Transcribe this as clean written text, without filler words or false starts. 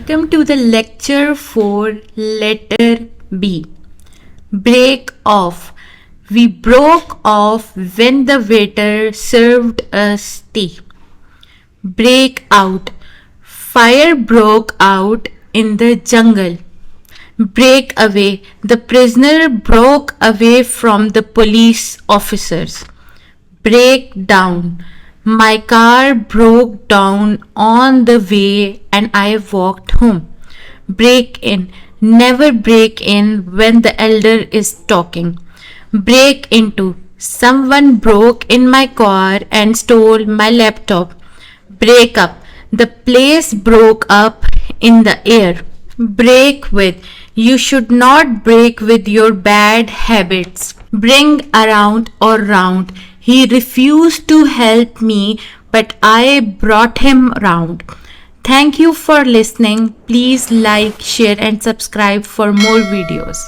Welcome to the lecture for letter B. Break off. We broke off when the waiter served us tea. Break out. Fire broke out in the jungle. Break away. The prisoner broke away from the police officers. Break down. My car broke down on the way and I walked home. Break in. Never break in when the elder is talking. Break into. Someone broke in my car and stole my laptop. Break up. The place broke up in the air. Break with. You should not break with your bad habits. Bring around or round. He refused to help me, but I brought him round. Thank you for listening. Please like, share and subscribe for more videos.